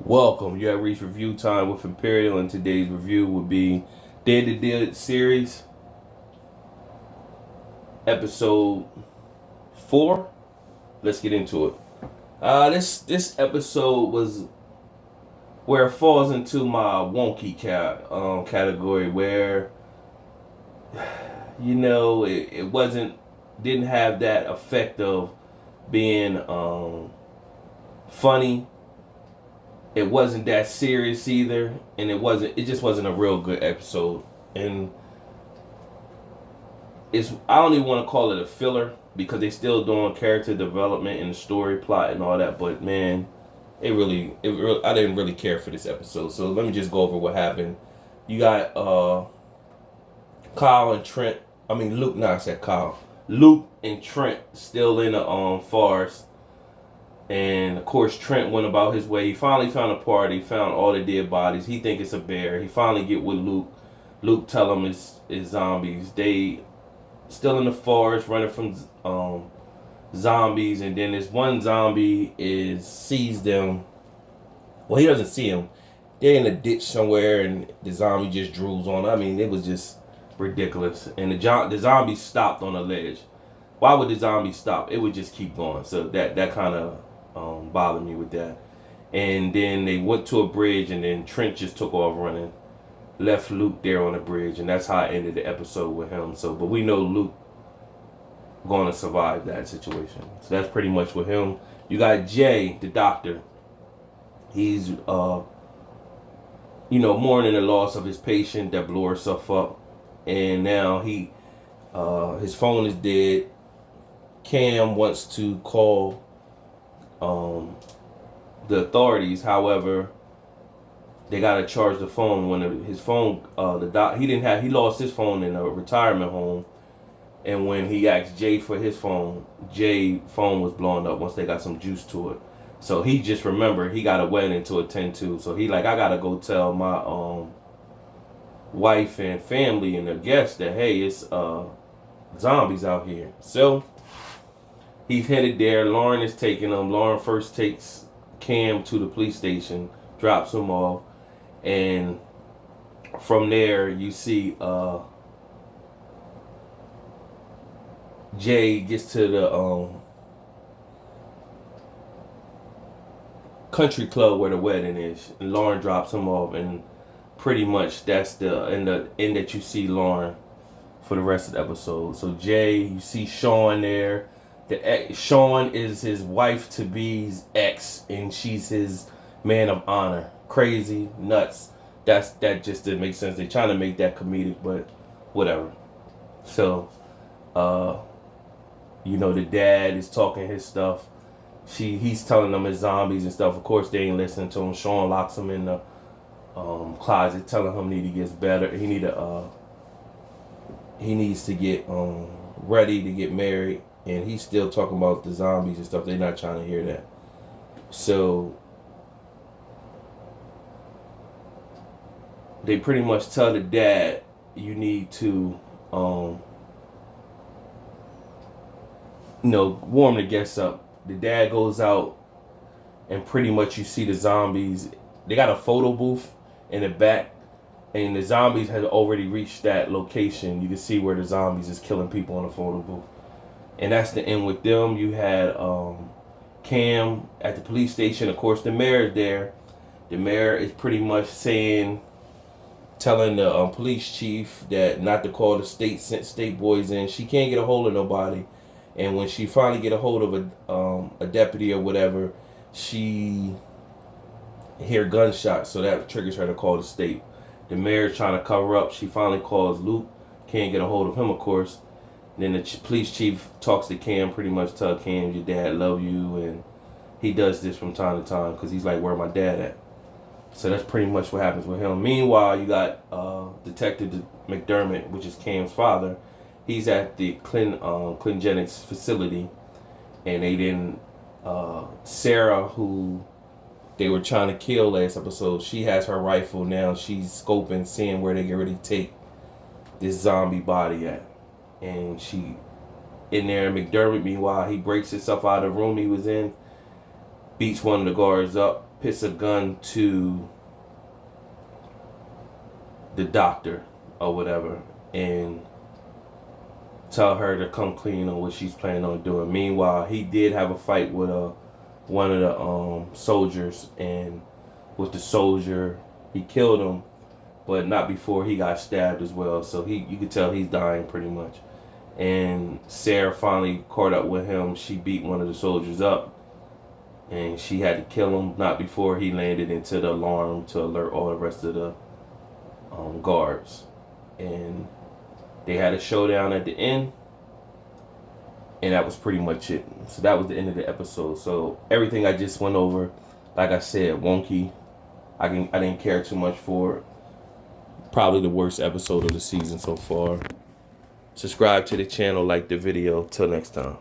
Welcome. You have reached review time with Imperial, and today's review will be Dead to Dead series, episode 4. Let's get into it. This episode was where it falls into my wonky category, where it didn't have that effect of being funny. It wasn't that serious either, and it just wasn't a real good episode. And I don't even want to call it a filler because they still doing character development and the story plot and all that. But man, I didn't really care for this episode. So let me just go over what happened. You got Kyle and Trent. I mean Luke. No, I said Kyle. Luke and Trent still in the forest. And of course, Trent went about his way. He finally found a party, found all the dead bodies. He think it's a bear. He finally get with Luke. Luke tell him it's zombies. They still in the forest, running from zombies. And then this one zombie sees them. Well, he doesn't see them. They're in a ditch somewhere, and the zombie just drools on. I mean, it was just ridiculous. And the zombie stopped on a ledge. Why would the zombie stop? It would just keep going. So that kind of bothered me with that. And then they went to a bridge, and then Trent just took off running, left Luke there on the bridge, and that's how I ended the episode with him. So, but we know Luke going to survive that situation. So that's pretty much with him. You got Jay, the doctor. He's mourning the loss of his patient that blew herself up, and now his phone is dead. Cam wants to call the authorities. However, they gotta charge the phone. When his phone, he lost his phone in a retirement home, and when he asked Jay for his phone, Jay's phone was blowing up once they got some juice to it. So he just remembered he got a wedding to attend to. So he I gotta go tell my wife and family and the guests that hey, it's zombies out here. So he's headed there. Lauren is taking him. Lauren first takes Cam to the police station, drops him off, and from there you see Jay gets to the country club where the wedding is, and Lauren drops him off, and pretty much that's the end that you see Lauren for the rest of the episode. So Jay, you see Sean there. Sean is his wife to be's ex, and she's his man of honor. Crazy, nuts. That just didn't make sense. They're trying to make that comedic, but whatever. So, the dad is talking his stuff. He's telling them it's zombies and stuff. Of course, they ain't listening to him. Sean locks him in the closet, telling him he gets better. He needs to get ready to get married. And he's still talking about the zombies and stuff. They're not trying to hear that. So they pretty much tell the dad, you need to, warm the guests up. The dad goes out, and pretty much you see the zombies. They got a photo booth in the back, and the zombies had already reached that location. You can see where the zombies is killing people in the photo booth. And that's the end with them. You had Cam at the police station. Of course, the mayor is there. The mayor is pretty much telling the police chief that not to call the state boys in. She can't get a hold of nobody. And when she finally get a hold of a deputy or whatever, she hear gunshots. So that triggers her to call the state. The mayor's trying to cover up. She finally calls Luke. Can't get a hold of him, of course. Then the police chief talks to Cam, pretty much tell Cam, your dad love you, and he does this from time to time because he's like, where my dad at? So that's pretty much what happens with him. Meanwhile, you got Detective McDermott, which is Cam's father. He's at the Clingenics facility, and they didn't, Sarah, who they were trying to kill last episode, she has her rifle now. She's scoping, seeing where they get ready to take this zombie body at. And she in there. McDermott, meanwhile, he breaks himself out of the room he was in, beats one of the guards up, puts a gun to the doctor or whatever and tell her to come clean on what she's planning on doing. Meanwhile, he did have a fight with one of the soldiers, and with the soldier, he killed him, but not before he got stabbed as well. So you could tell he's dying pretty much. And Sarah finally caught up with him. She beat one of the soldiers up, and she had to kill him not before he landed into the alarm to alert all the rest of the guards. And they had a showdown at the end, and that was pretty much it. So that was the end of the episode. So everything I just went over, like I said, wonky. I didn't care too much for it. Probably the worst episode of the season so far. Subscribe to the channel, like the video. Till next time.